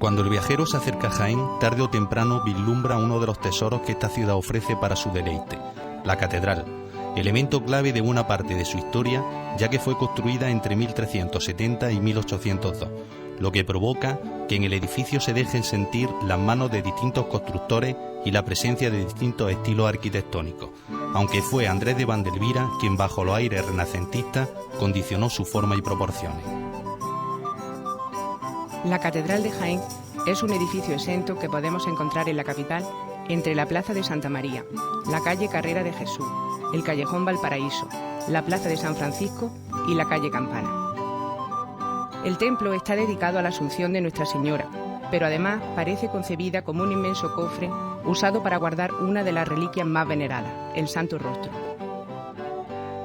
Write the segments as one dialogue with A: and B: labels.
A: Cuando el viajero se acerca a Jaén, tarde o temprano vislumbra uno de los tesoros que esta ciudad ofrece para su deleite, la catedral, elemento clave de buena parte de su historia, ya que fue construida entre 1370 y 1802, lo que provoca que en el edificio se dejen sentir las manos de distintos constructores y la presencia de distintos estilos arquitectónicos, aunque fue Andrés de Vandelvira quien bajo los aires renacentistas condicionó su forma y proporciones.
B: La Catedral de Jaén es un edificio exento que podemos encontrar en la capital entre la Plaza de Santa María, la calle Carrera de Jesús, el Callejón Valparaíso, la Plaza de San Francisco y la calle Campana. El templo está dedicado a la Asunción de Nuestra Señora, pero además parece concebida como un inmenso cofre usado para guardar una de las reliquias más veneradas, el Santo Rostro.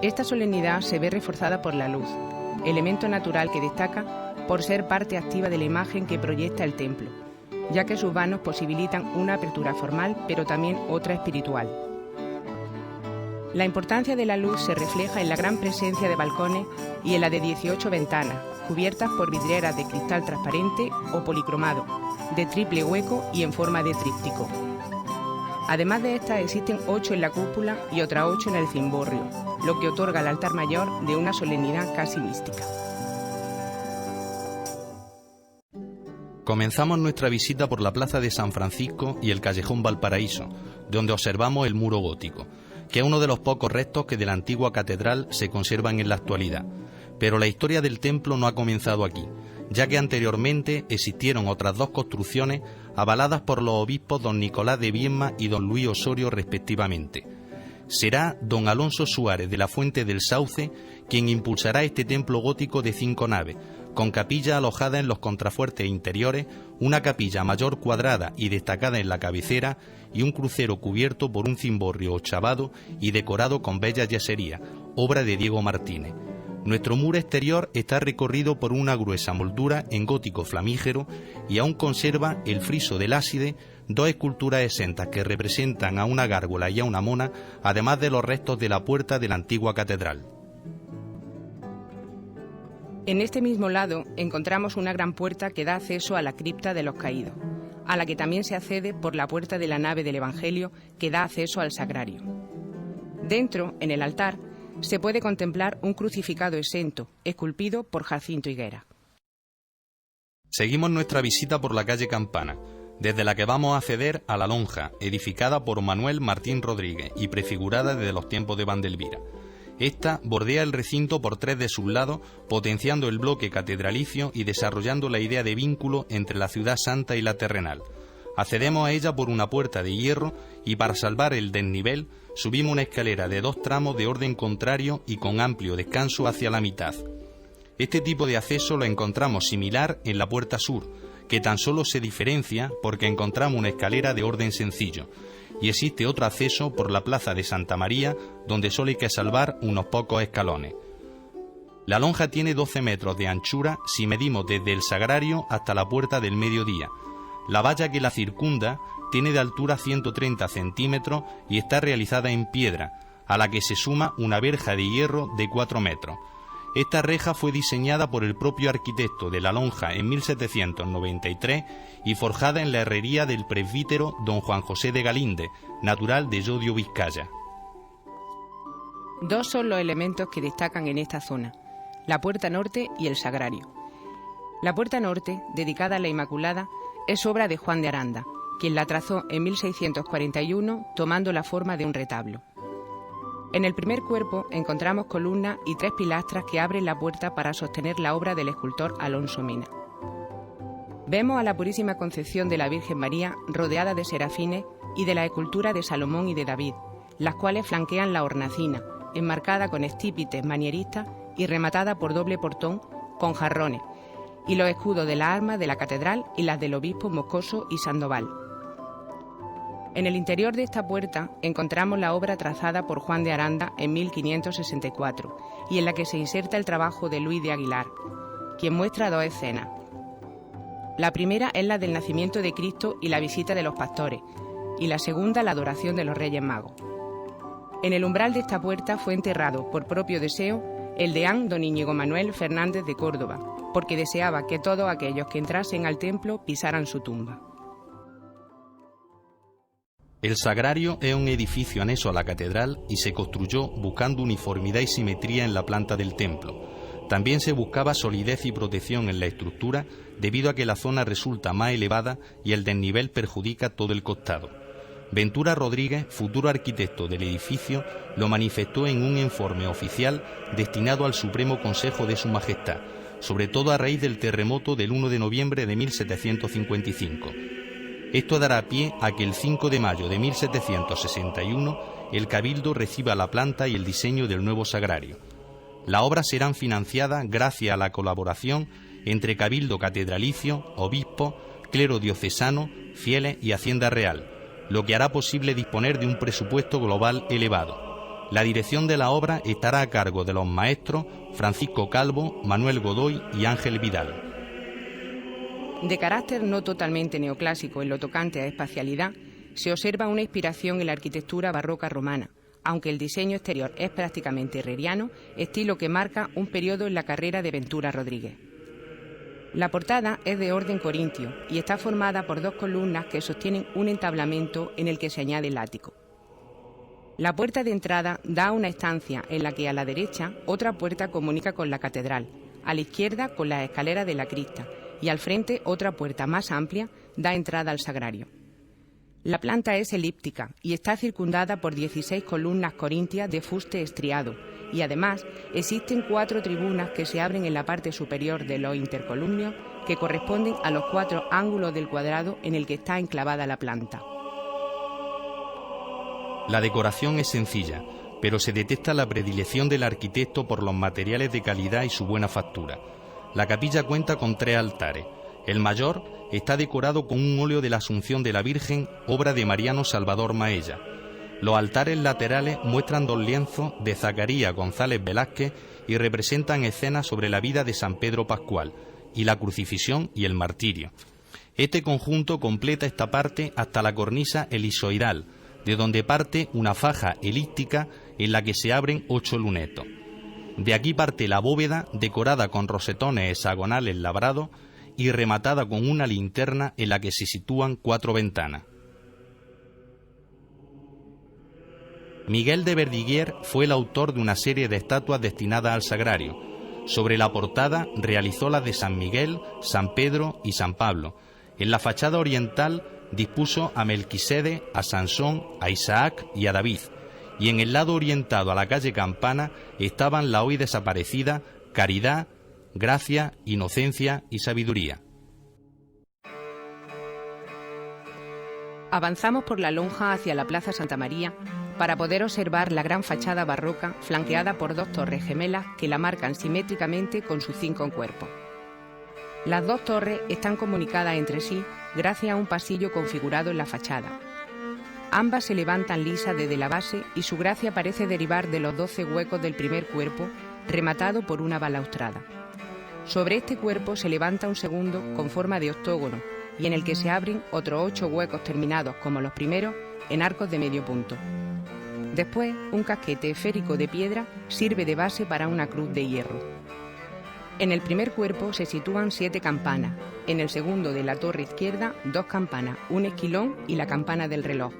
B: Esta solemnidad se ve reforzada por la luz, elemento natural que destaca por ser parte activa de la imagen que proyecta el templo, ya que sus vanos posibilitan una apertura formal, pero también otra espiritual. La importancia de la luz se refleja en la gran presencia de balcones y en la de 18 ventanas, cubiertas por vidrieras de cristal transparente o policromado, de triple hueco y en forma de tríptico. Además de estas, existen 8 en la cúpula y otras 8 en el cimborrio, lo que otorga al altar mayor de una solemnidad casi mística.
A: Comenzamos nuestra visita por la Plaza de San Francisco y el Callejón Valparaíso, donde observamos el muro gótico, que es uno de los pocos restos que de la antigua catedral se conservan en la actualidad. Pero la historia del templo no ha comenzado aquí, ya que anteriormente existieron otras dos construcciones avaladas por los obispos don Nicolás de Viedma y don Luis Osorio respectivamente. Será don Alonso Suárez de la Fuente del Sauce quien impulsará este templo gótico de 5 naves, con capilla alojada en los contrafuertes interiores, una capilla mayor cuadrada y destacada en la cabecera y un crucero cubierto por un cimborrio ochavado y decorado con bellas yeserías, obra de Diego Martínez. Nuestro muro exterior está recorrido por una gruesa moldura en gótico flamígero y aún conserva el friso del ábside, 2 esculturas exentas que representan a una gárgola y a una mona, además de los restos de la puerta de la antigua catedral.
B: En este mismo lado encontramos una gran puerta que da acceso a la cripta de los caídos, a la que también se accede por la puerta de la nave del Evangelio que da acceso al sagrario. Dentro, en el altar, se puede contemplar un crucificado exento, esculpido por Jacinto Higuera.
A: Seguimos nuestra visita por la calle Campana, desde la que vamos a acceder a la lonja, edificada por Manuel Martín Rodríguez y prefigurada desde los tiempos de Vandelvira. Esta bordea el recinto por 3 de sus lados, potenciando el bloque catedralicio y desarrollando la idea de vínculo entre la ciudad santa y la terrenal. Accedemos a ella por una puerta de hierro y para salvar el desnivel subimos una escalera de 2 tramos de orden contrario y con amplio descanso hacia la mitad. Este tipo de acceso lo encontramos similar en la puerta sur, que tan solo se diferencia porque encontramos una escalera de orden sencillo, y existe otro acceso por la Plaza de Santa María, donde solo hay que salvar unos pocos escalones. La lonja tiene 12 metros de anchura si medimos desde el sagrario hasta la puerta del mediodía. La valla que la circunda tiene de altura 130 centímetros y está realizada en piedra, a la que se suma una verja de hierro de 4 metros. Esta reja fue diseñada por el propio arquitecto de la lonja en 1793 y forjada en la herrería del presbítero don Juan José de Galíndez, natural de Llodio, Vizcaya.
B: 2 son los elementos que destacan en esta zona, la puerta norte y el sagrario. La puerta norte, dedicada a la Inmaculada, es obra de Juan de Aranda, quien la trazó en 1641 tomando la forma de un retablo. En el primer cuerpo encontramos columnas y 3 pilastras que abren la puerta para sostener la obra del escultor Alonso Mena. Vemos a la Purísima Concepción de la Virgen María rodeada de serafines y de la escultura de Salomón y de David, las cuales flanquean la hornacina, enmarcada con estípites manieristas y rematada por doble portón con jarrones, y los escudos de las armas de la catedral y las del obispo Moscoso y Sandoval. En el interior de esta puerta encontramos la obra trazada por Juan de Aranda en 1564 y en la que se inserta el trabajo de Luis de Aguilar, quien muestra 2 escenas. La primera es la del nacimiento de Cristo y la visita de los pastores, y la segunda la adoración de los Reyes Magos. En el umbral de esta puerta fue enterrado, por propio deseo, el deán don Íñigo Manuel Fernández de Córdoba, porque deseaba que todos aquellos que entrasen al templo pisaran su tumba.
A: El sagrario es un edificio anexo a la catedral y se construyó buscando uniformidad y simetría en la planta del templo. También se buscaba solidez y protección en la estructura debido a que la zona resulta más elevada y el desnivel perjudica todo el costado. Ventura Rodríguez, futuro arquitecto del edificio, lo manifestó en un informe oficial destinado al Supremo Consejo de Su Majestad, sobre todo a raíz del terremoto del 1 de noviembre de 1755. Esto dará pie a que el 5 de mayo de 1761 el Cabildo reciba la planta y el diseño del nuevo sagrario. Las obras serán financiadas gracias a la colaboración entre Cabildo Catedralicio, obispos, clero diocesano, fieles y Hacienda Real, lo que hará posible disponer de un presupuesto global elevado. La dirección de la obra estará a cargo de los maestros Francisco Calvo, Manuel Godoy y Ángel Vidal.
B: De carácter no totalmente neoclásico en lo tocante a espacialidad, se observa una inspiración en la arquitectura barroca romana, aunque el diseño exterior es prácticamente herreriano, estilo que marca un periodo en la carrera de Ventura Rodríguez. La portada es de orden corintio y está formada por dos columnas que sostienen un entablamento en el que se añade el ático. La puerta de entrada da a una estancia en la que a la derecha otra puerta comunica con la catedral, a la izquierda con la escalera de la cripta y al frente otra puerta más amplia da entrada al sagrario. La planta es elíptica y está circundada por 16 columnas corintias de fuste estriado y además existen 4 tribunas que se abren en la parte superior de los intercolumnios que corresponden a los 4 ángulos del cuadrado en el que está enclavada la planta.
A: La decoración es sencilla, pero se detecta la predilección del arquitecto por los materiales de calidad y su buena factura. La capilla cuenta con 3 altares. El mayor está decorado con un óleo de la Asunción de la Virgen, obra de Mariano Salvador Maella. Los altares laterales muestran 2 lienzos de Zacarías González Velázquez y representan escenas sobre la vida de San Pedro Pascual y la crucifixión y el martirio. Este conjunto completa esta parte hasta la cornisa elisoidal, de donde parte una faja elíptica en la que se abren 8 lunetos. De aquí parte la bóveda decorada con rosetones hexagonales labrados y rematada con una linterna en la que se sitúan 4 ventanas. Miguel de Verdiguier fue el autor de una serie de estatuas destinadas al sagrario. Sobre la portada realizó las de San Miguel, San Pedro y San Pablo. En la fachada oriental dispuso a Melquisede, a Sansón, a Isaac y a David. Y en el lado orientado a la calle Campana estaban la hoy desaparecida Caridad, Gracia, Inocencia y Sabiduría.
B: Avanzamos por la lonja hacia la Plaza Santa María para poder observar la gran fachada barroca flanqueada por 2 torres gemelas que la marcan simétricamente con sus 5 cuerpos. Las 2 torres están comunicadas entre sí gracias a un pasillo configurado en la fachada. Ambas se levantan lisas desde la base y su gracia parece derivar de los 12 huecos del primer cuerpo, rematado por una balaustrada. Sobre este cuerpo se levanta un segundo con forma de octógono y en el que se abren otros 8 huecos terminados, como los primeros, en arcos de medio punto. Después, un casquete esférico de piedra sirve de base para una cruz de hierro. En el primer cuerpo se sitúan 7 campanas, en el segundo de la torre izquierda 2 campanas, un esquilón y la campana del reloj,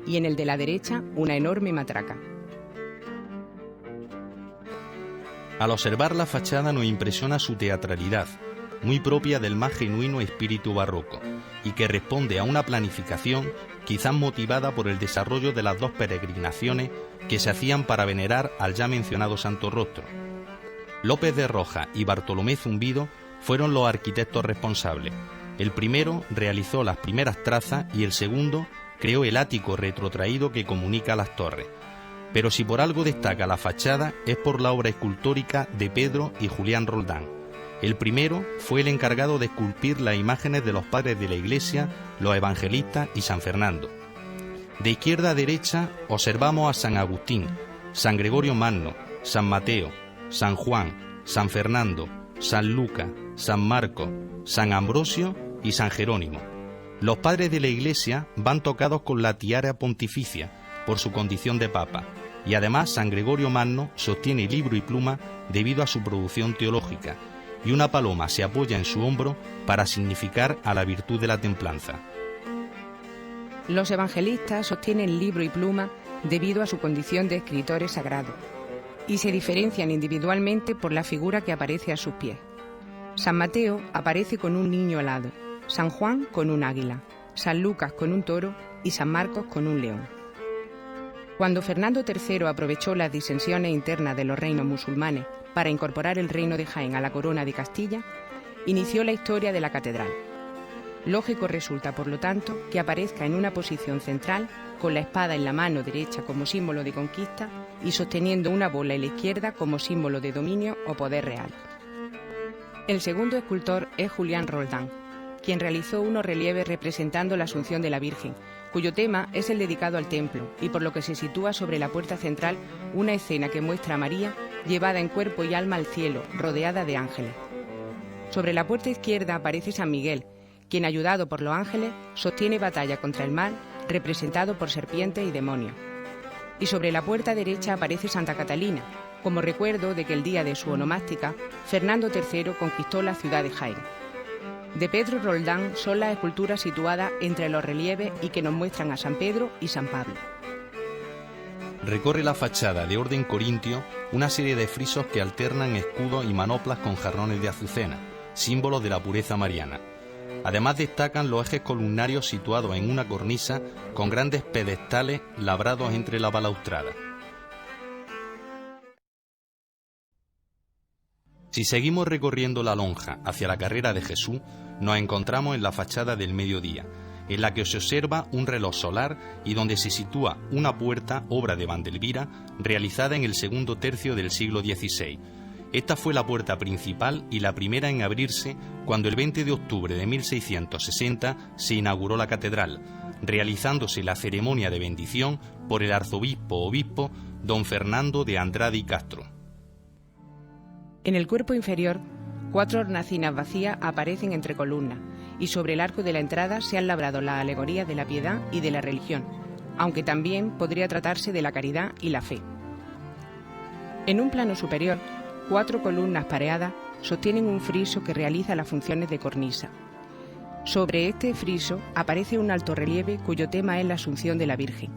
B: y en el de la derecha una enorme matraca.
A: Al observar la fachada nos impresiona su teatralidad, muy propia del más genuino espíritu barroco, y que responde a una planificación quizás motivada por el desarrollo de las 2 peregrinaciones que se hacían para venerar al ya mencionado Santo Rostro. López de Rojas y Bartolomé Zumbido fueron los arquitectos responsables. El primero realizó las primeras trazas y el segundo creó el ático retrotraído que comunica las torres. Pero si por algo destaca la fachada es por la obra escultórica de Pedro y Julián Roldán. El primero fue el encargado de esculpir las imágenes de los padres de la Iglesia, los evangelistas y San Fernando. De izquierda a derecha observamos a San Agustín, San Gregorio Magno, San Mateo, San Juan, San Fernando, San Lucas, San Marcos, San Ambrosio y San Jerónimo. Los padres de la Iglesia van tocados con la tiara pontificia por su condición de papa, y además San Gregorio Magno sostiene libro y pluma debido a su producción teológica, y una paloma se apoya en su hombro para significar a la virtud de la templanza.
B: Los evangelistas sostienen libro y pluma debido a su condición de escritores sagrados, y se diferencian individualmente por la figura que aparece a sus pies. San Mateo aparece con un niño alado, San Juan con un águila, San Lucas con un toro y San Marcos con un león. Cuando Fernando III aprovechó las disensiones internas de los reinos musulmanes para incorporar el reino de Jaén a la corona de Castilla, inició la historia de la catedral. Lógico resulta, por lo tanto, que aparezca en una posición central, con la espada en la mano derecha como símbolo de conquista y sosteniendo una bola en la izquierda como símbolo de dominio o poder real. El segundo escultor es Julián Roldán, quien realizó unos relieves representando la Asunción de la Virgen, cuyo tema es el dedicado al templo, y por lo que se sitúa sobre la puerta central una escena que muestra a María llevada en cuerpo y alma al cielo, rodeada de ángeles. Sobre la puerta izquierda aparece San Miguel, quien, ayudado por los ángeles, sostiene batalla contra el mal, representado por serpientes y demonios. Y sobre la puerta derecha aparece Santa Catalina, como recuerdo de que el día de su onomástica, Fernando III conquistó la ciudad de Jaén. De Pedro Roldán son las esculturas situadas entre los relieves y que nos muestran a San Pedro y San Pablo.
A: Recorre la fachada de orden corintio una serie de frisos que alternan escudos y manoplas con jarrones de azucena, símbolo de la pureza mariana. Además destacan los ejes columnarios situados en una cornisa con grandes pedestales labrados entre la balaustrada. Si seguimos recorriendo la lonja hacia la carrera de Jesús, nos encontramos en la fachada del mediodía, en la que se observa un reloj solar y donde se sitúa una puerta, obra de Vandelvira, realizada en el segundo tercio del siglo XVI. Esta fue la puerta principal y la primera en abrirse cuando el 20 de octubre de 1660 se inauguró la catedral, realizándose la ceremonia de bendición por el arzobispo-obispo don Fernando de Andrade y Castro.
B: En el cuerpo inferior, 4 hornacinas vacías aparecen entre columnas, y sobre el arco de la entrada se han labrado las alegorías de la piedad y de la religión, aunque también podría tratarse de la caridad y la fe. En un plano superior, 4 columnas pareadas sostienen un friso que realiza las funciones de cornisa. Sobre este friso aparece un alto relieve cuyo tema es la Asunción de la Virgen.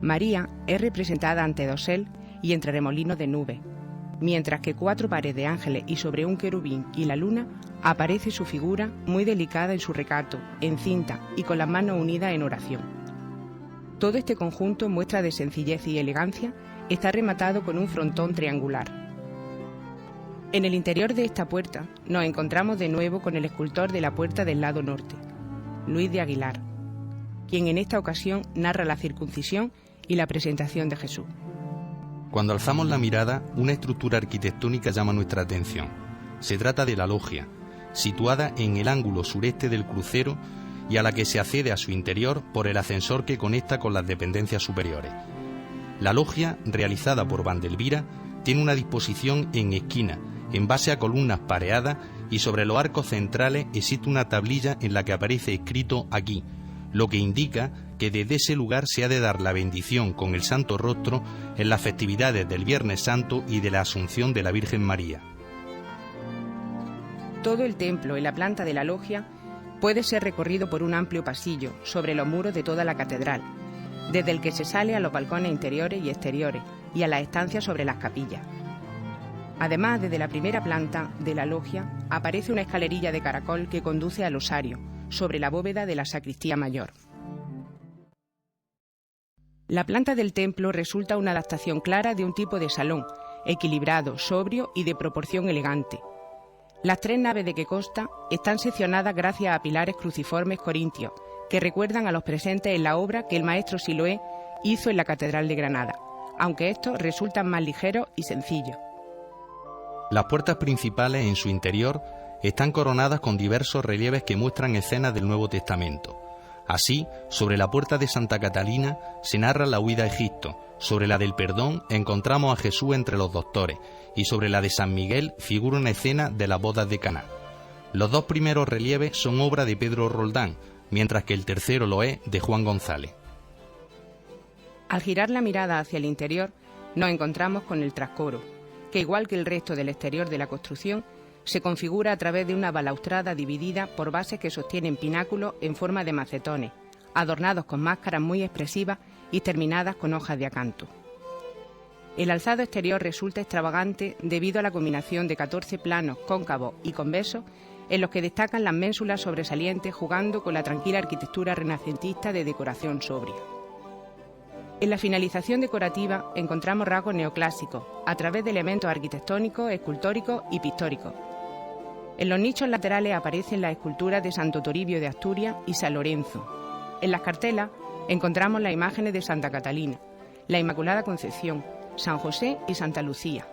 B: María es representada ante dosel y entre remolinos de nubes, mientras que 4 pares de ángeles y sobre un querubín y la luna aparece su figura muy delicada en su recato, encinta y con las manos unidas en oración. Todo este conjunto, muestra de sencillez y elegancia, está rematado con un frontón triangular. En el interior de esta puerta nos encontramos de nuevo con el escultor de la puerta del lado norte, Luis de Aguilar, quien en esta ocasión narra la circuncisión y la presentación de Jesús.
A: Cuando alzamos la mirada, una estructura arquitectónica llama nuestra atención. Se trata de la logia, situada en el ángulo sureste del crucero y a la que se accede a su interior por el ascensor que conecta con las dependencias superiores. La logia, realizada por Vandelvira, tiene una disposición en esquina, en base a columnas pareadas, y sobre los arcos centrales existe una tablilla en la que aparece escrito "Aquí", lo que indica que desde ese lugar se ha de dar la bendición con el Santo Rostro en las festividades del Viernes Santo y de la Asunción de la Virgen María.
B: Todo el templo en la planta de la logia puede ser recorrido por un amplio pasillo sobre los muros de toda la catedral, desde el que se sale a los balcones interiores y exteriores y a las estancias sobre las capillas. Además, desde la primera planta de la logia aparece una escalerilla de caracol que conduce al osario, sobre la bóveda de la sacristía mayor. La planta del templo resulta una adaptación clara de un tipo de salón, equilibrado, sobrio y de proporción elegante. Las 3 naves de que consta están seccionadas gracias a pilares cruciformes corintios, que recuerdan a los presentes en la obra que el maestro Siloé hizo en la Catedral de Granada, aunque estos resultan más ligeros y sencillos.
A: Las puertas principales en su interior están coronadas con diversos relieves que muestran escenas del Nuevo Testamento. Así, sobre la puerta de Santa Catalina se narra la huida a Egipto, sobre la del Perdón encontramos a Jesús entre los doctores, y sobre la de San Miguel figura una escena de las bodas de Caná. Los 2 primeros relieves son obra de Pedro Roldán, mientras que el tercero lo es de Juan González.
B: Al girar la mirada hacia el interior, nos encontramos con el trascoro, que igual que el resto del exterior de la construcción, se configura a través de una balaustrada dividida por bases que sostienen pináculos en forma de macetones, adornados con máscaras muy expresivas y terminadas con hojas de acanto. El alzado exterior resulta extravagante debido a la combinación de 14 planos cóncavos y convexos en los que destacan las ménsulas sobresalientes jugando con la tranquila arquitectura renacentista de decoración sobria. En la finalización decorativa encontramos rasgos neoclásicos a través de elementos arquitectónicos, escultóricos y pictóricos. En los nichos laterales aparecen las esculturas de Santo Toribio de Asturias y San Lorenzo. En las cartelas encontramos las imágenes de Santa Catalina, la Inmaculada Concepción, San José y Santa Lucía.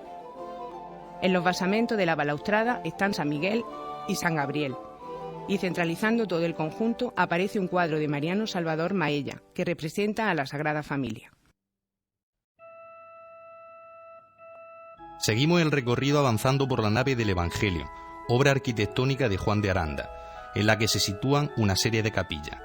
B: En los basamentos de la balaustrada están San Miguel y San Gabriel, y centralizando todo el conjunto aparece un cuadro de Mariano Salvador Maella, que representa a la Sagrada Familia.
A: Seguimos el recorrido avanzando por la nave del Evangelio, obra arquitectónica de Juan de Aranda, en la que se sitúan una serie de capillas.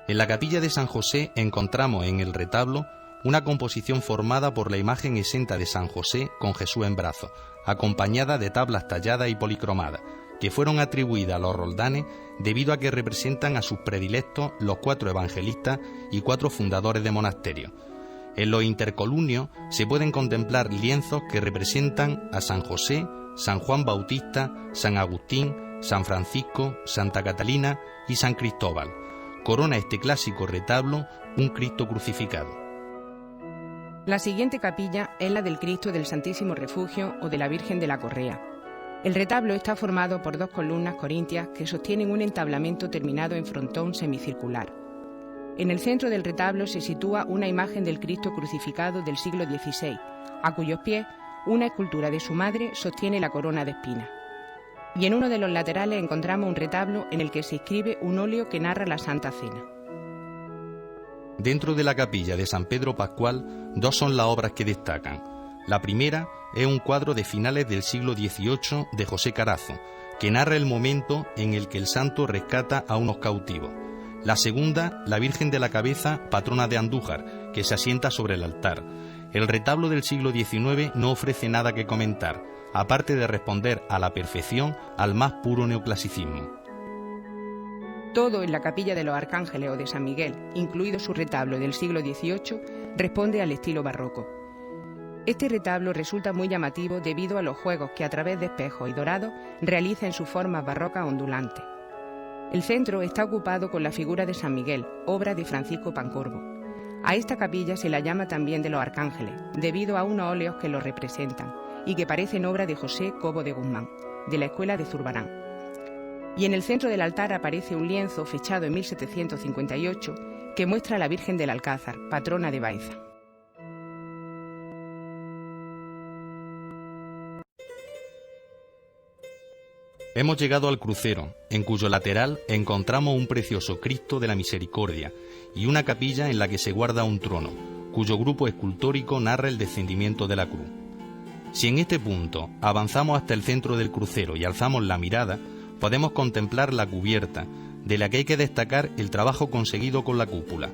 A: En la capilla de San José encontramos en el retablo una composición formada por la imagen exenta de San José con Jesús en brazos, acompañada de tablas talladas y policromadas, que fueron atribuidas a los Roldanes debido a que representan a sus predilectos los 4 evangelistas y 4 fundadores de monasterios. En los intercolumnios se pueden contemplar lienzos que representan a San José, San Juan Bautista, San Agustín, San Francisco, Santa Catalina y San Cristóbal. Corona este clásico retablo un Cristo crucificado.
B: La siguiente capilla es la del Cristo del Santísimo Refugio o de la Virgen de la Correa. El retablo está formado por 2 columnas corintias que sostienen un entablamento terminado en frontón semicircular. En el centro del retablo se sitúa una imagen del Cristo crucificado del siglo XVI, a cuyos pies una escultura de su madre sostiene la corona de espinas. Y en uno de los laterales encontramos un retablo en el que se inscribe un óleo que narra la Santa Cena.
A: Dentro de la capilla de San Pedro Pascual, 2 son las obras que destacan. La primera es un cuadro de finales del siglo XVIII de José Carazo, que narra el momento en el que el santo rescata a unos cautivos. La segunda, la Virgen de la Cabeza, patrona de Andújar, que se asienta sobre el altar. El retablo del siglo XIX no ofrece nada que comentar, aparte de responder a la perfección al más puro neoclasicismo.
B: Todo en la capilla de los Arcángeles o de San Miguel, incluido su retablo del siglo XVIII, responde al estilo barroco. Este retablo resulta muy llamativo debido a los juegos que a través de espejos y dorados realiza en sus formas barrocas ondulantes. El centro está ocupado con la figura de San Miguel, obra de Francisco Pancorbo. A esta capilla se la llama también de los Arcángeles, debido a unos óleos que lo representan y que parecen obra de José Cobo de Guzmán, de la escuela de Zurbarán. Y en el centro del altar aparece un lienzo fechado en 1758 que muestra a la Virgen del Alcázar, patrona de Baeza.
A: Hemos llegado al crucero, en cuyo lateral encontramos un precioso Cristo de la Misericordia y una capilla en la que se guarda un trono, cuyo grupo escultórico narra el descendimiento de la cruz. Si en este punto avanzamos hasta el centro del crucero y alzamos la mirada, podemos contemplar la cubierta, de la que hay que destacar el trabajo conseguido con la cúpula.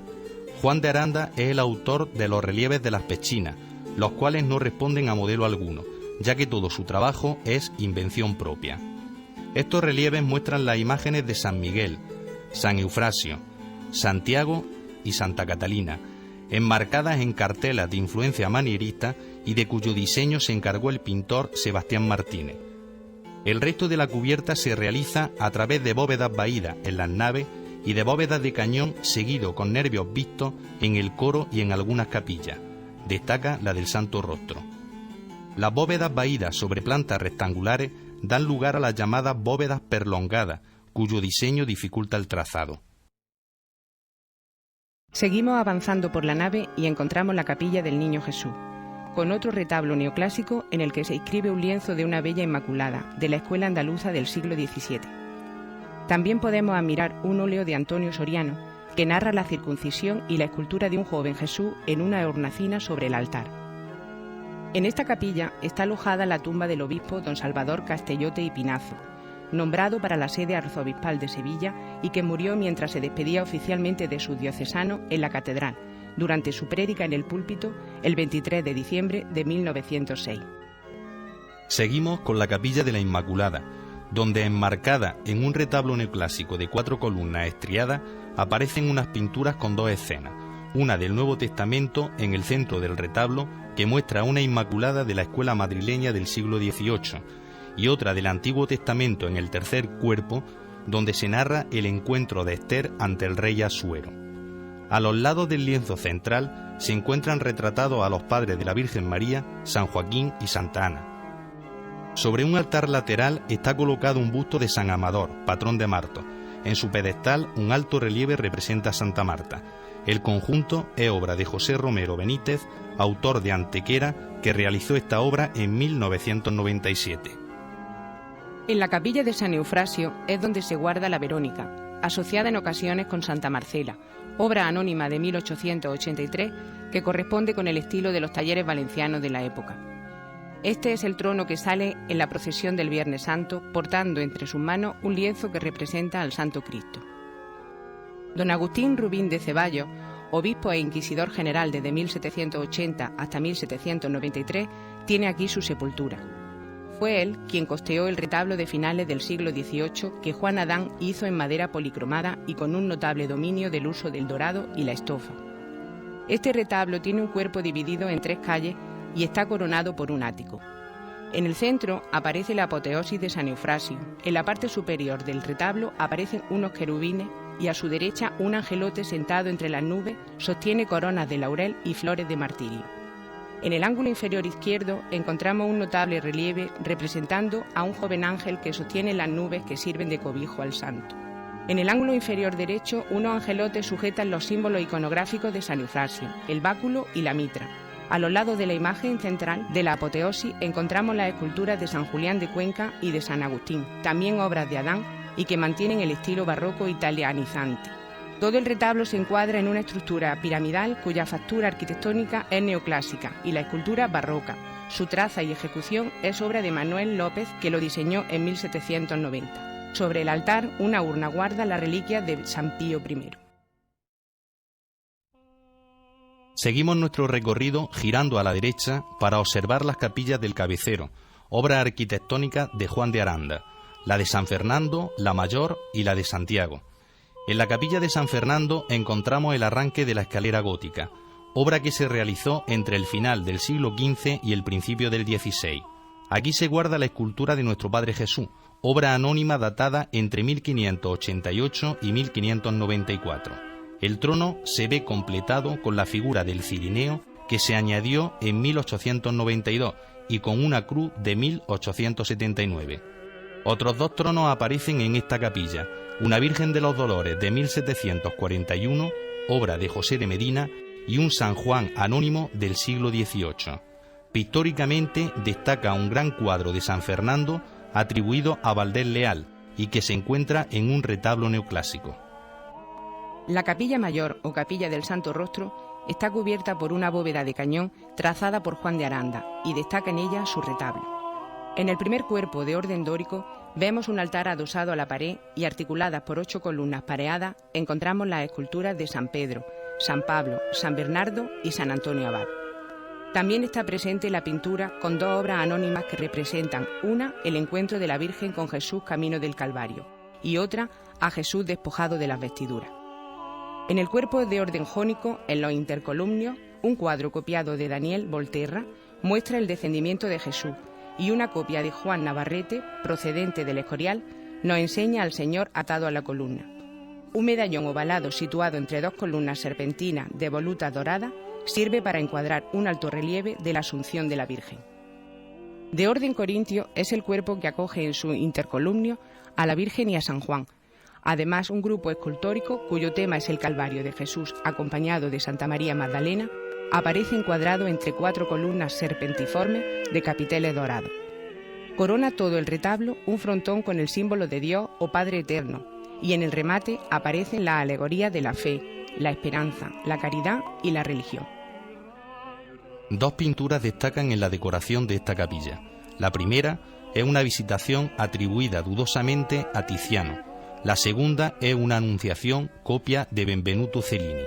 A: Juan de Aranda es el autor de los relieves de las pechinas, los cuales no responden a modelo alguno, ya que todo su trabajo es invención propia. Estos relieves muestran las imágenes de San Miguel, San Eufrasio, Santiago y Santa Catalina, enmarcadas en cartelas de influencia manierista y de cuyo diseño se encargó el pintor Sebastián Martínez. El resto de la cubierta se realiza a través de bóvedas vaídas en las naves y de bóvedas de cañón seguido con nervios vistos en el coro y en algunas capillas. Destaca la del Santo Rostro. Las bóvedas vaídas sobre plantas rectangulares dan lugar a las llamadas bóvedas perlongadas, cuyo diseño dificulta el trazado.
B: Seguimos avanzando por la nave y encontramos la capilla del Niño Jesús, con otro retablo neoclásico en el que se inscribe un lienzo de una bella Inmaculada, de la escuela andaluza del siglo XVII. También podemos admirar un óleo de Antonio Soriano, que narra la circuncisión y la escultura de un joven Jesús en una hornacina sobre el altar. En esta capilla está alojada la tumba del obispo don Salvador Castellote y Pinazo, nombrado para la sede arzobispal de Sevilla y que murió mientras se despedía oficialmente de sus diocesanos en la catedral, durante su prédica en el púlpito el 23 de diciembre de 1906.
A: Seguimos con la Capilla de la Inmaculada, donde enmarcada en un retablo neoclásico de 4 columnas estriadas aparecen unas pinturas con 2 escenas, una del Nuevo Testamento en el centro del retablo que muestra a una Inmaculada de la escuela madrileña del siglo XVIII y otra del Antiguo Testamento en el tercer cuerpo, donde se narra el encuentro de Esther ante el rey Asuero. A los lados del lienzo central se encuentran retratados a los padres de la Virgen María, San Joaquín y Santa Ana. Sobre un altar lateral está colocado un busto de San Amador, patrón de Martos. En su pedestal un alto relieve representa a Santa Marta. El conjunto es obra de José Romero Benítez, autor de Antequera, que realizó esta obra en 1997.
B: En la capilla de San Eufrasio es donde se guarda la Verónica, asociada en ocasiones con Santa Marcela, obra anónima de 1883 que corresponde con el estilo de los talleres valencianos de la época. Este es el trono que sale en la procesión del Viernes Santo, portando entre sus manos un lienzo que representa al Santo Cristo. Don Agustín Rubín de Ceballos, obispo e inquisidor general desde 1780 hasta 1793, tiene aquí su sepultura. Fue él quien costeó el retablo de finales del siglo XVIII que Juan Adán hizo en madera policromada y con un notable dominio del uso del dorado y la estofa. Este retablo tiene un cuerpo dividido en 3 calles y está coronado por un ático. En el centro aparece la apoteosis de San Eufrasio. En la parte superior del retablo aparecen unos querubines y a su derecha un angelote sentado entre las nubes sostiene coronas de laurel y flores de martirio. En el ángulo inferior izquierdo encontramos un notable relieve representando a un joven ángel que sostiene las nubes que sirven de cobijo al santo. En el ángulo inferior derecho, unos angelotes sujetan los símbolos iconográficos de San Eufrasio, el báculo y la mitra. A los lados de la imagen central de la apoteosis encontramos las esculturas de San Julián de Cuenca y de San Agustín, también obras de Adán y que mantienen el estilo barroco italianizante. Todo el retablo se encuadra en una estructura piramidal cuya factura arquitectónica es neoclásica y la escultura barroca. Su traza y ejecución es obra de Manuel López, que lo diseñó en 1790. Sobre el altar, una urna guarda la reliquia de San Pío I.
A: Seguimos nuestro recorrido girando a la derecha para observar las capillas del cabecero, obra arquitectónica de Juan de Aranda, la de San Fernando, la Mayor y la de Santiago. En la capilla de San Fernando encontramos el arranque de la escalera gótica, obra que se realizó entre el final del siglo XV y el principio del XVI. Aquí se guarda la escultura de nuestro Padre Jesús, obra anónima datada entre 1588 y 1594. El trono se ve completado con la figura del Cirineo que se añadió en 1892 y con una cruz de 1879. Otros 2 tronos aparecen en esta capilla, una Virgen de los Dolores de 1741, obra de José de Medina, y un San Juan anónimo del siglo XVIII. Pictóricamente destaca un gran cuadro de San Fernando atribuido a Valdés Leal y que se encuentra en un retablo neoclásico.
B: La capilla mayor o capilla del Santo Rostro está cubierta por una bóveda de cañón trazada por Juan de Aranda y destaca en ella su retablo. En el primer cuerpo de orden dórico vemos un altar adosado a la pared y articuladas por 8 columnas pareadas encontramos las esculturas de San Pedro, San Pablo, San Bernardo y San Antonio Abad. También está presente la pintura con 2 obras anónimas que representan una, el encuentro de la Virgen con Jesús camino del Calvario, y otra, a Jesús despojado de las vestiduras. En el cuerpo de orden jónico, en los intercolumnios, un cuadro copiado de Daniel Volterra muestra el descendimiento de Jesús y una copia de Juan Navarrete, procedente del Escorial, nos enseña al Señor atado a la columna. Un medallón ovalado situado entre 2 columnas serpentinas de voluta dorada sirve para encuadrar un alto relieve de la Asunción de la Virgen. De orden corintio es el cuerpo que acoge en su intercolumnio a la Virgen y a San Juan. Además, un grupo escultórico, cuyo tema es el Calvario de Jesús, acompañado de Santa María Magdalena, aparece encuadrado entre 4 columnas serpentiformes de capiteles dorados. Corona todo el retablo un frontón con el símbolo de Dios o Padre Eterno, y en el remate aparecen las alegorías de la fe, la esperanza, la caridad y la religión.
A: 2 pinturas destacan en la decoración de esta capilla. La primera es una visitación atribuida dudosamente a Tiziano. La segunda es una anunciación copia de Benvenuto Cellini.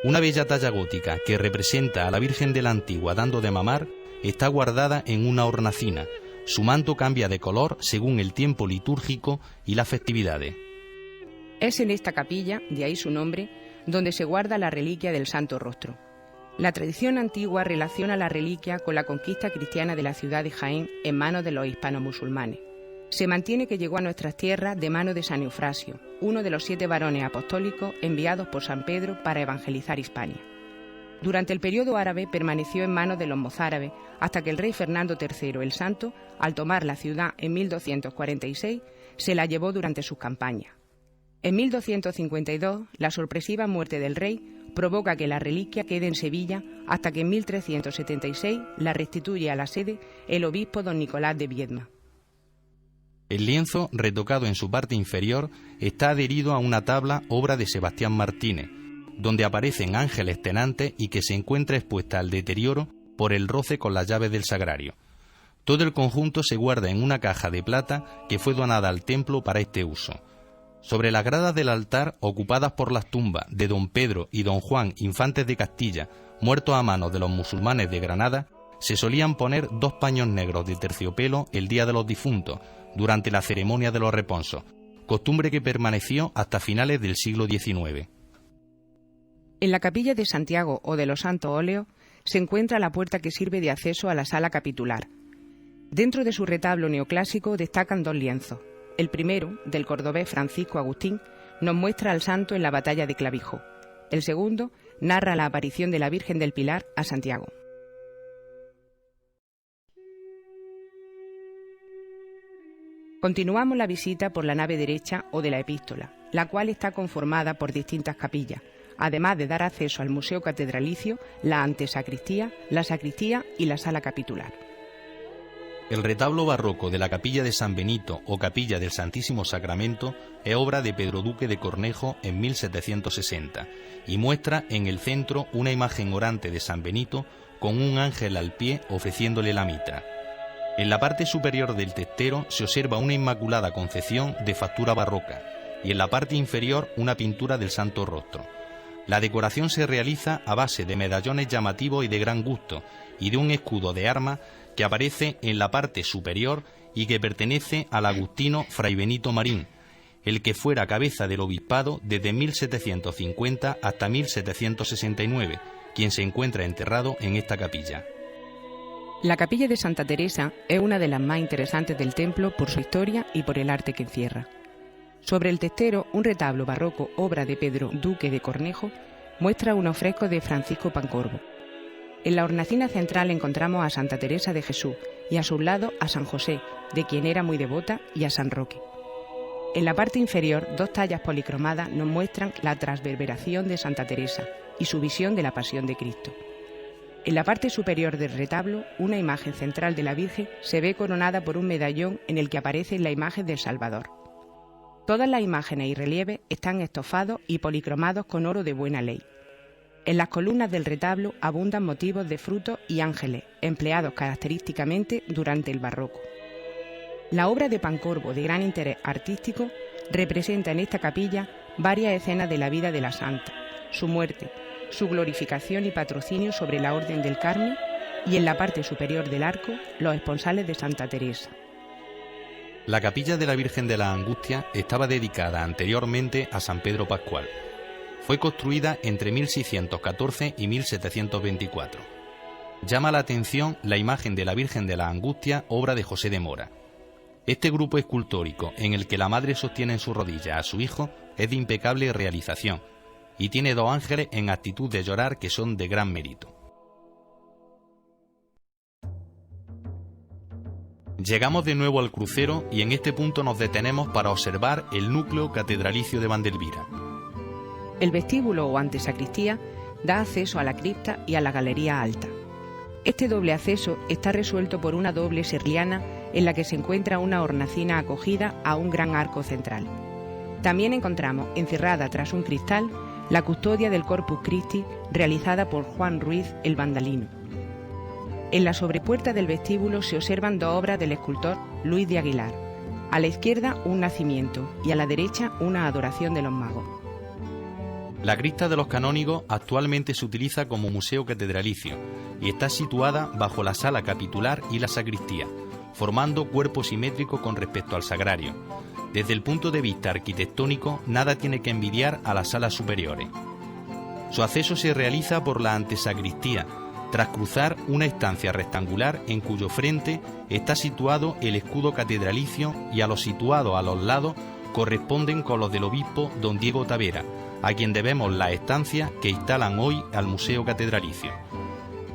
A: Una bella talla gótica que representa a la Virgen de la Antigua dando de mamar está guardada en una hornacina. Su manto cambia de color según el tiempo litúrgico y las festividades.
B: Es en esta capilla, de ahí su nombre, donde se guarda la reliquia del Santo Rostro. La tradición antigua relaciona la reliquia con la conquista cristiana de la ciudad de Jaén en manos de los hispano-musulmanes. Se mantiene que llegó a nuestras tierras de mano de San Eufrasio, uno de los 7 varones apostólicos enviados por San Pedro para evangelizar Hispania. Durante el periodo árabe permaneció en manos de los mozárabes hasta que el rey Fernando III el Santo, al tomar la ciudad en 1246, se la llevó durante sus campañas. En 1252, la sorpresiva muerte del rey provoca que la reliquia quede en Sevilla hasta que en 1376 la restituye a la sede el obispo don Nicolás de Viedma.
A: El lienzo, retocado en su parte inferior, está adherido a una tabla obra de Sebastián Martínez, donde aparecen ángeles tenantes y que se encuentra expuesta al deterioro por el roce con las llaves del sagrario. Todo el conjunto se guarda en una caja de plata que fue donada al templo para este uso. Sobre las gradas del altar, ocupadas por las tumbas de don Pedro y don Juan, infantes de Castilla, muertos a manos de los musulmanes de Granada, se solían poner 2 paños negros de terciopelo el día de los difuntos, durante la ceremonia de los reponsos, costumbre que permaneció hasta finales del siglo XIX.
B: En la capilla de Santiago o de los Santos Óleos se encuentra la puerta que sirve de acceso a la sala capitular. Dentro de su retablo neoclásico destacan 2 lienzos. El primero, del cordobés Francisco Agustín, nos muestra al santo en la batalla de Clavijo. El segundo narra la aparición de la Virgen del Pilar a Santiago. Continuamos la visita por la nave derecha o de la epístola, la cual está conformada por distintas capillas, además de dar acceso al Museo Catedralicio, la antesacristía, la sacristía y la sala capitular.
A: El retablo barroco de la capilla de San Benito o capilla del Santísimo Sacramento es obra de Pedro Duque de Cornejo en 1760 y muestra en el centro una imagen orante de San Benito con un ángel al pie ofreciéndole la mitra. En la parte superior del testero se observa una Inmaculada Concepción de factura barroca y en la parte inferior una pintura del Santo Rostro. La decoración se realiza a base de medallones llamativos y de gran gusto y de un escudo de armas que aparece en la parte superior y que pertenece al agustino Fray Benito Marín, el que fuera cabeza del obispado desde 1750 hasta 1769, quien se encuentra enterrado en esta capilla.
B: La capilla de Santa Teresa es una de las más interesantes del templo por su historia y por el arte que encierra. Sobre el testero, un retablo barroco, obra de Pedro Duque de Cornejo, muestra unos frescos de Francisco Pancorbo. En la hornacina central encontramos a Santa Teresa de Jesús y a su lado a San José, de quien era muy devota, y a San Roque. En la parte inferior, 2 tallas policromadas nos muestran la transverberación de Santa Teresa y su visión de la Pasión de Cristo. En la parte superior del retablo, una imagen central de la Virgen se ve coronada por un medallón en el que aparece la imagen del Salvador. Todas las imágenes y relieves están estofados y policromados con oro de buena ley. En las columnas del retablo abundan motivos de frutos y ángeles, empleados característicamente durante el barroco. La obra de Pancorbo, de gran interés artístico, representa en esta capilla varias escenas de la vida de la santa, su muerte, su glorificación y patrocinio sobre la Orden del Carmen y en la parte superior del arco los esponsales de Santa Teresa.
A: La capilla de la Virgen de la Angustia estaba dedicada anteriormente a San Pedro Pascual. Fue construida entre 1614 y 1724. Llama la atención la imagen de la Virgen de la Angustia, obra de José de Mora. Este grupo escultórico, en el que la madre sostiene en su rodilla a su hijo, es de impecable realización y tiene 2 ángeles en actitud de llorar que son de gran mérito. Llegamos de nuevo al crucero y en este punto nos detenemos para observar el núcleo catedralicio de Vandelvira.
B: El vestíbulo o antesacristía da acceso a la cripta y a la galería alta. Este doble acceso está resuelto por una doble serliana en la que se encuentra una hornacina acogida a un gran arco central. También encontramos, encerrada tras un cristal, la custodia del Corpus Christi realizada por Juan Ruiz el Vandalino. En la sobrepuerta del vestíbulo se observan 2 obras del escultor Luis de Aguilar. A la izquierda un nacimiento y a la derecha una adoración de los magos.
A: La cripta de los canónigos actualmente se utiliza como museo catedralicio y está situada bajo la sala capitular y la sacristía, formando cuerpo simétrico con respecto al sagrario. Desde el punto de vista arquitectónico, nada tiene que envidiar a las salas superiores. Su acceso se realiza por la antesacristía, tras cruzar una estancia rectangular en cuyo frente está situado el escudo catedralicio y a los situados a los lados corresponden con los del obispo don Diego Tavera, a quien debemos las estancias que instalan hoy al Museo Catedralicio.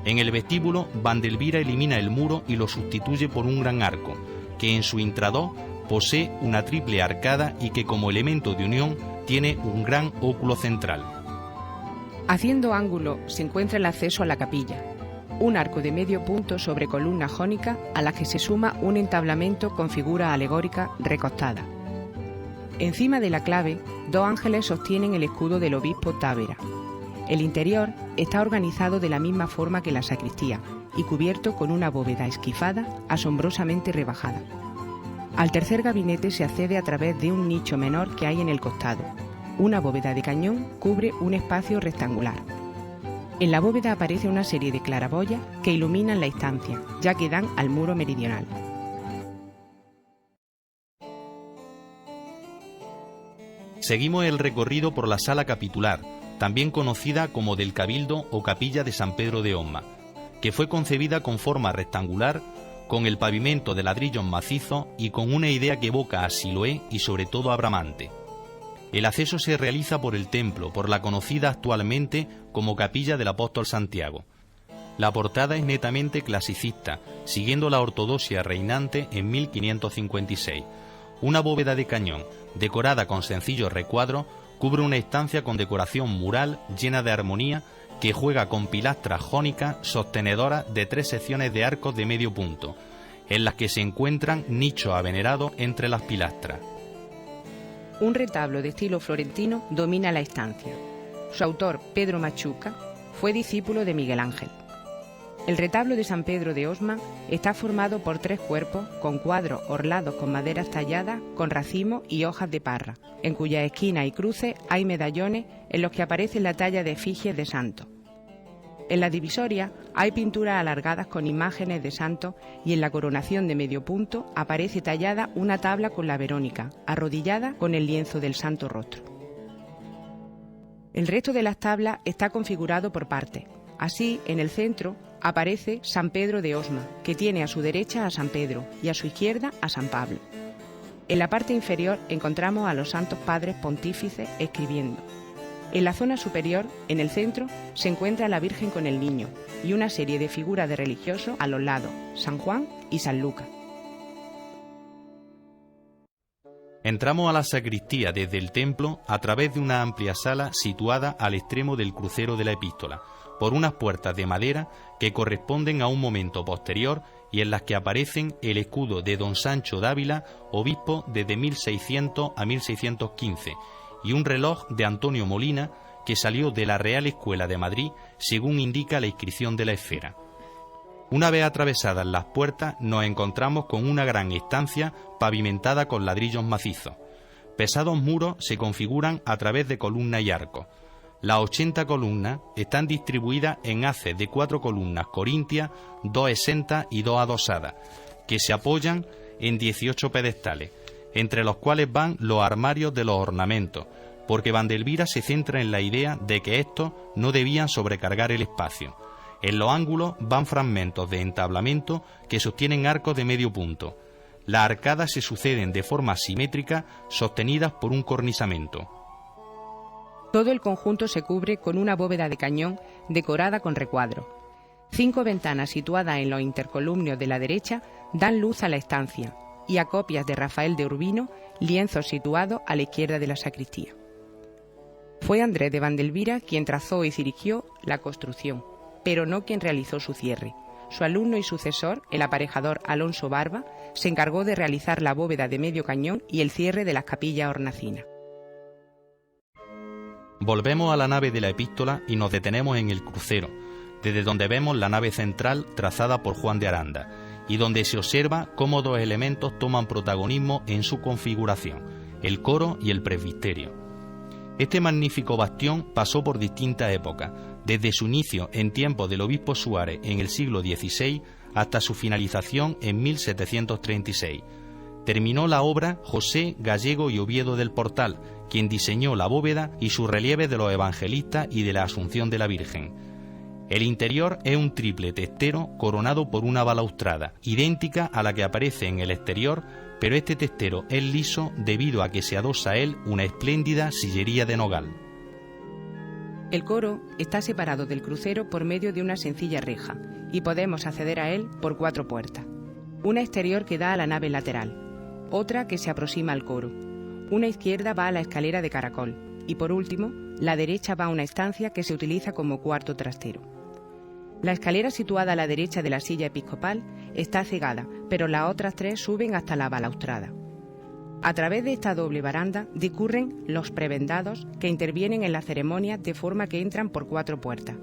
A: En el vestíbulo, Vandelvira elimina el muro y lo sustituye por un gran arco, que en su intradós posee una triple arcada y que como elemento de unión tiene un gran óculo central.
B: Haciendo ángulo se encuentra el acceso a la capilla, un arco de medio punto sobre columna jónica a la que se suma un entablamento con figura alegórica recostada. Encima de la clave, dos ángeles sostienen el escudo del obispo Távera. El interior está organizado de la misma forma que la sacristía y cubierto con una bóveda esquifada asombrosamente rebajada. Al tercer gabinete se accede a través de un nicho menor que hay en el costado. Una bóveda de cañón cubre un espacio rectangular. En la bóveda aparece una serie de claraboyas que iluminan la estancia, ya que dan al muro meridional.
A: Seguimos el recorrido por la sala capitular, también conocida como del Cabildo o Capilla de San Pedro de Osma, que fue concebida con forma rectangular, con el pavimento de ladrillos macizos y con una idea que evoca a Siloé y sobre todo a Bramante. El acceso se realiza por el templo, por la conocida actualmente como Capilla del Apóstol Santiago. La portada es netamente clasicista, siguiendo la ortodoxia reinante en 1556. Una bóveda de cañón, decorada con sencillos recuadros, cubre una estancia con decoración mural llena de armonía que juega con pilastras jónicas sostenedoras de 3 secciones de arcos de medio punto, en las que se encuentran nichos avenerados entre las pilastras.
B: Un retablo de estilo florentino domina la estancia. Su autor, Pedro Machuca, fue discípulo de Miguel Ángel. El retablo de San Pedro de Osma está formado por 3 cuerpos con cuadros orlados con maderas talladas con racimos y hojas de parra, en cuyas esquinas y cruces hay medallones en los que aparece la talla de efigies de santos. En la divisoria hay pinturas alargadas con imágenes de santos y en la coronación de medio punto aparece tallada una tabla con la Verónica, arrodillada con el lienzo del Santo Rostro. El resto de las tablas está configurado por partes. Así, en el centro aparece San Pedro de Osma, que tiene a su derecha a San Pedro y a su izquierda a San Pablo. En la parte inferior encontramos a los santos padres pontífices escribiendo. En la zona superior, en el centro, se encuentra la Virgen con el Niño y una serie de figuras de religiosos a los lados, San Juan y San Lucas.
A: Entramos a la sacristía desde el templo a través de una amplia sala situada al extremo del crucero de la epístola, por unas puertas de madera que corresponden a un momento posterior y en las que aparecen el escudo de don Sancho Dávila, obispo desde 1600 a 1615, y un reloj de Antonio Molina que salió de la Real Escuela de Madrid, según indica la inscripción de la esfera. Una vez atravesadas las puertas nos encontramos con una gran estancia pavimentada con ladrillos macizos. Pesados muros se configuran a través de columnas y arcos. Las 80 columnas están distribuidas en haces de 4 columnas corintias, 2 exentas y 2 adosadas, que se apoyan en 18 pedestales, entre los cuales van los armarios de los ornamentos, porque Vandelvira se centra en la idea de que estos no debían sobrecargar el espacio. En los ángulos van fragmentos de entablamento que sostienen arcos de medio punto. Las arcadas se suceden de forma simétrica, sostenidas por un cornisamento.
B: Todo el conjunto se cubre con una bóveda de cañón decorada con recuadro. 5 ventanas situadas en los intercolumnios de la derecha dan luz a la estancia y a copias de Rafael de Urbino, lienzos situados a la izquierda de la sacristía. Fue Andrés de Vandelvira quien trazó y dirigió la construcción, pero no quien realizó su cierre. Su alumno y sucesor, el aparejador Alonso Barba, se encargó de realizar la bóveda de medio cañón y el cierre de las capillas hornacinas.
A: Volvemos a la nave de la epístola y nos detenemos en el crucero, desde donde vemos la nave central trazada por Juan de Aranda, y donde se observa cómo 2 elementos toman protagonismo en su configuración, el coro y el presbiterio. Este magnífico bastión pasó por distintas épocas, desde su inicio en tiempos del obispo Suárez en el siglo XVI hasta su finalización en 1736. Terminó la obra José Gallego y Oviedo del Portal, quien diseñó la bóveda y sus relieves de los evangelistas y de la Asunción de la Virgen. El interior es un triple testero coronado por una balaustrada, idéntica a la que aparece en el exterior, pero este testero es liso debido a que se adosa a él una espléndida sillería de nogal.
B: El coro está separado del crucero por medio de una sencilla reja y podemos acceder a él por 4 puertas. Una exterior que da a la nave lateral, otra que se aproxima al coro. Una izquierda va a la escalera de caracol y por último, la derecha va a una estancia que se utiliza como cuarto trastero. La escalera situada a la derecha de la silla episcopal está cegada, pero las otras 3 suben hasta la balaustrada. A través de esta doble baranda discurren los prebendados que intervienen en la ceremonia de forma que entran por 4 puertas.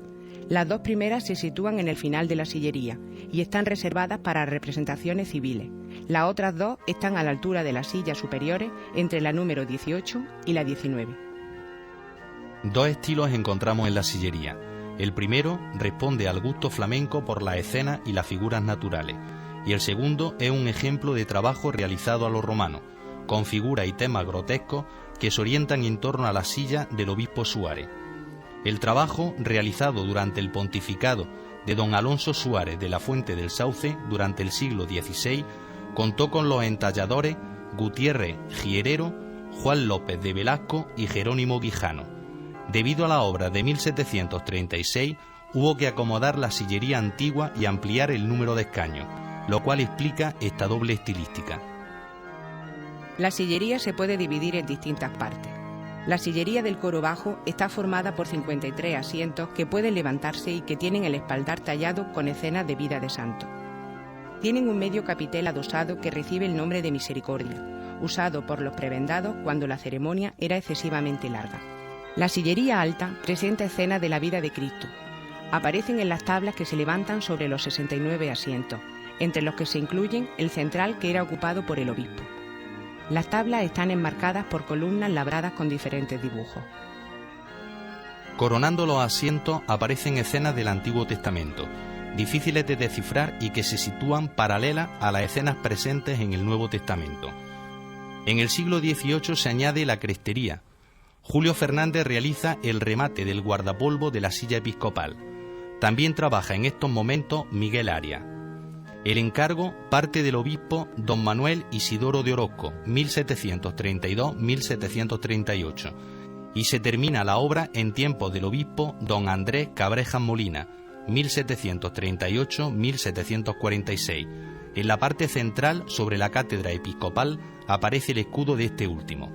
B: Las 2 primeras se sitúan en el final de la sillería y están reservadas para representaciones civiles. Las otras 2 están a la altura de las sillas superiores entre la número 18 y la 19.
A: 2 estilos encontramos en la sillería. El primero responde al gusto flamenco por las escenas y las figuras naturales, y el segundo es un ejemplo de trabajo realizado a lo romano, con figuras y temas grotescos que se orientan en torno a la silla del obispo Suárez. El trabajo, realizado durante el pontificado de don Alonso Suárez de la Fuente del Sauce durante el siglo XVI, contó con los entalladores Gutiérrez Gierero, Juan López de Velasco y Jerónimo Guijano. Debido a la obra de 1736, hubo que acomodar la sillería antigua y ampliar el número de escaños, lo cual explica esta doble estilística.
B: La sillería se puede dividir en distintas partes. La sillería del coro bajo está formada por 53 asientos que pueden levantarse y que tienen el espaldar tallado con escenas de vida de santo. Tienen un medio capitel adosado que recibe el nombre de misericordia, usado por los prebendados cuando la ceremonia era excesivamente larga. La sillería alta presenta escenas de la vida de Cristo. Aparecen en las tablas que se levantan sobre los 69 asientos, entre los que se incluyen el central que era ocupado por el obispo. Las tablas están enmarcadas por columnas labradas con diferentes dibujos.
A: Coronando los asientos aparecen escenas del Antiguo Testamento, difíciles de descifrar y que se sitúan paralelas a las escenas presentes en el Nuevo Testamento. En el siglo XVIII se añade la crestería. Julio Fernández realiza el remate del guardapolvo de la silla episcopal. También trabaja en estos momentos Miguel Arias. El encargo parte del obispo don Manuel Isidoro de Orozco, 1732-1738, y se termina la obra en tiempos del obispo don Andrés Cabrejas Molina, 1738-1746. En la parte central, sobre la cátedra episcopal, aparece el escudo de este último.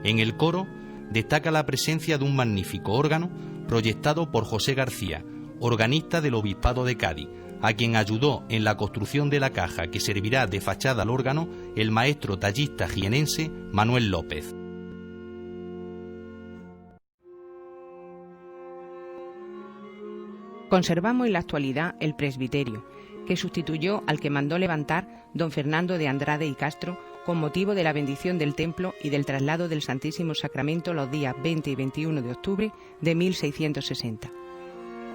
A: En el coro destaca la presencia de un magnífico órgano proyectado por José García, organista del Obispado de Cádiz, a quien ayudó en la construcción de la caja que servirá de fachada al órgano el maestro tallista jienense Manuel López.
B: Conservamos en la actualidad el presbiterio, que sustituyó al que mandó levantar don Fernando de Andrade y Castro con motivo de la bendición del templo y del traslado del Santísimo Sacramento los días 20 y 21 de octubre de 1660.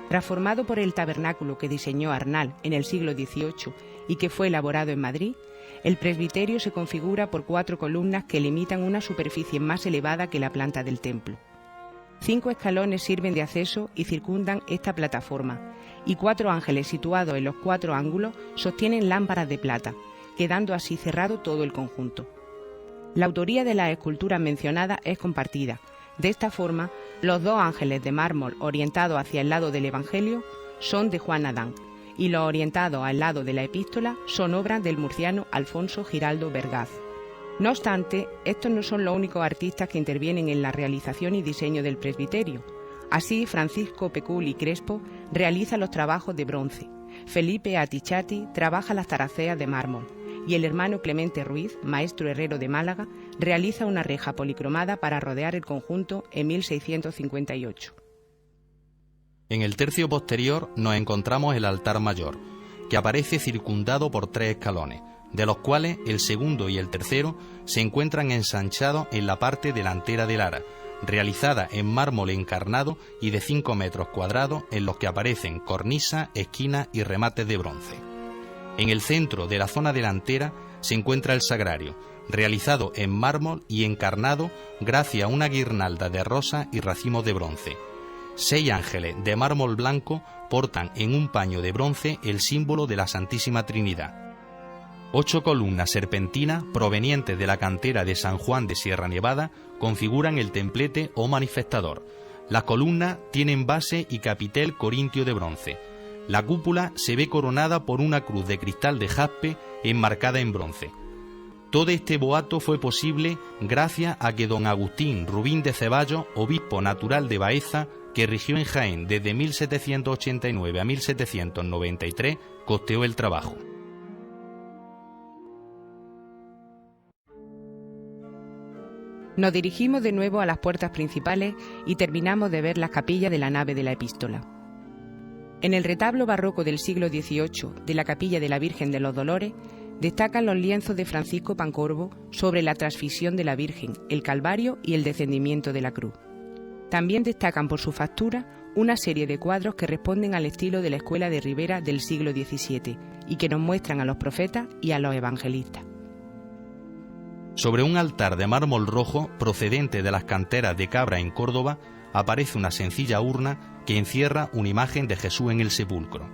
B: Transformado por el tabernáculo que diseñó Arnal en el siglo XVIII y que fue elaborado en Madrid, el presbiterio se configura por 4 columnas que limitan una superficie más elevada que la planta del templo. 5 escalones sirven de acceso y circundan esta plataforma, y 4 ángeles situados en los 4 ángulos sostienen lámparas de plata, quedando así cerrado todo el conjunto. La autoría de las esculturas mencionadas es compartida. De esta forma, los 2 ángeles de mármol orientados hacia el lado del Evangelio son de Juan Adán, y los orientados al lado de la epístola son obras del murciano Alfonso Giraldo Vergaz. No obstante, estos no son los únicos artistas que intervienen en la realización y diseño del presbiterio. Así, Francisco Peculi Crespo realiza los trabajos de bronce, Felipe Atichati trabaja las taraceas de mármol, y el hermano Clemente Ruiz, maestro herrero de Málaga, realiza una reja policromada para rodear el conjunto en 1658.
A: En el tercio posterior nos encontramos el altar mayor, que aparece circundado por 3 escalones, de los cuales el segundo y el tercero se encuentran ensanchados en la parte delantera del ara, realizada en mármol encarnado y de 5 metros cuadrados, en los que aparecen cornisa, esquinas y remates de bronce. En el centro de la zona delantera se encuentra el sagrario, realizado en mármol y encarnado gracias a una guirnalda de rosas y racimos de bronce. 6 ángeles de mármol blanco portan en un paño de bronce el símbolo de la Santísima Trinidad. 8 columnas serpentinas provenientes de la cantera de San Juan de Sierra Nevada configuran el templete o manifestador. Las columnas tienen base y capitel corintio de bronce. La cúpula se ve coronada por una cruz de cristal de jaspe enmarcada en bronce. Todo este boato fue posible gracias a que don Agustín Rubín de Ceballos, obispo natural de Baeza, que rigió en Jaén desde 1789 a 1793, costeó el trabajo.
B: Nos dirigimos de nuevo a las puertas principales y terminamos de ver las capillas de la nave de la epístola. En el retablo barroco del siglo XVIII de la capilla de la Virgen de los Dolores destacan los lienzos de Francisco Pancorbo sobre la transfisión de la Virgen, el Calvario y el descendimiento de la cruz. También destacan por su factura una serie de cuadros que responden al estilo de la Escuela de Ribera del siglo XVII y que nos muestran a los profetas y a los evangelistas.
A: Sobre un altar de mármol rojo procedente de las canteras de Cabra en Córdoba aparece una sencilla urna que encierra una imagen de Jesús en el sepulcro.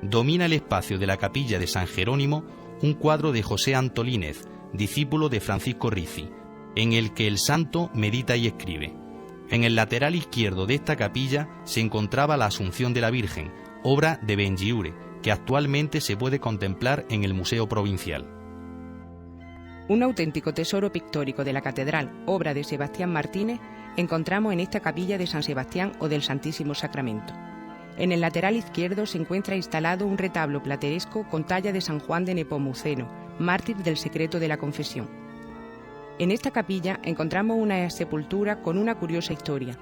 A: Domina el espacio de la capilla de San Jerónimo un cuadro de José Antolínez, discípulo de Francisco Rizzi, en el que el santo medita y escribe. En el lateral izquierdo de esta capilla se encontraba la Asunción de la Virgen, obra de Benlliure, que actualmente se puede contemplar en el Museo Provincial.
B: Un auténtico tesoro pictórico de la catedral, obra de Sebastián Martínez, encontramos en esta capilla de San Sebastián o del Santísimo Sacramento. En el lateral izquierdo se encuentra instalado un retablo plateresco con talla de San Juan de Nepomuceno, mártir del secreto de la confesión. En esta capilla encontramos una sepultura con una curiosa historia.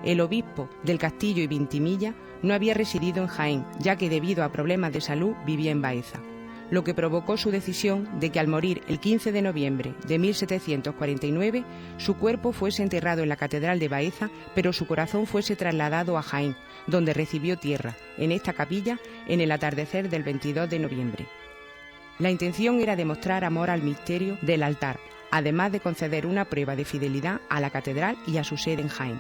B: El obispo del Castillo y Vintimilla no había residido en Jaén, ya que debido a problemas de salud vivía en Baeza, lo que provocó su decisión de que al morir el 15 de noviembre de 1749, su cuerpo fuese enterrado en la Catedral de Baeza, pero su corazón fuese trasladado a Jaén, donde recibió tierra, en esta capilla, en el atardecer del 22 de noviembre. La intención era demostrar amor al misterio del altar, además de conceder una prueba de fidelidad a la catedral y a su sede en Jaén.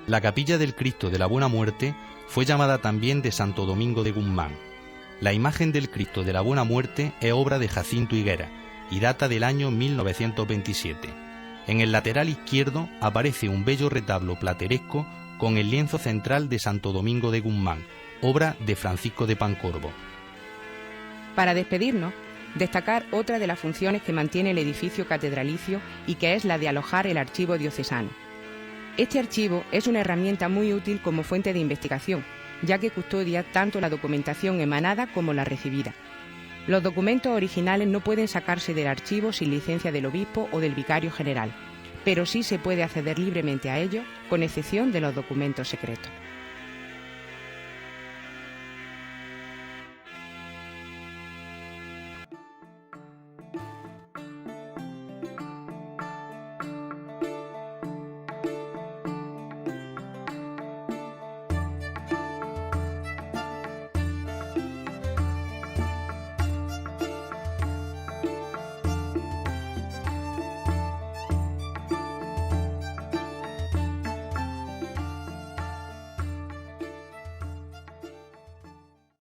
A: La capilla del Cristo de la Buena Muerte fue llamada también de Santo Domingo de Guzmán. La imagen del Cristo de la Buena Muerte es obra de Jacinto Higuera y data del año 1927. En el lateral izquierdo aparece un bello retablo plateresco con el lienzo central de Santo Domingo de Guzmán, obra de Francisco de Pancorbo.
B: Para despedirnos, destacar otra de las funciones que mantiene el edificio catedralicio y que es la de alojar el archivo diocesano. Este archivo es una herramienta muy útil como fuente de investigación, ya que custodia tanto la documentación emanada como la recibida. Los documentos originales no pueden sacarse del archivo sin licencia del obispo o del vicario general, pero sí se puede acceder libremente a ellos, con excepción de los documentos secretos.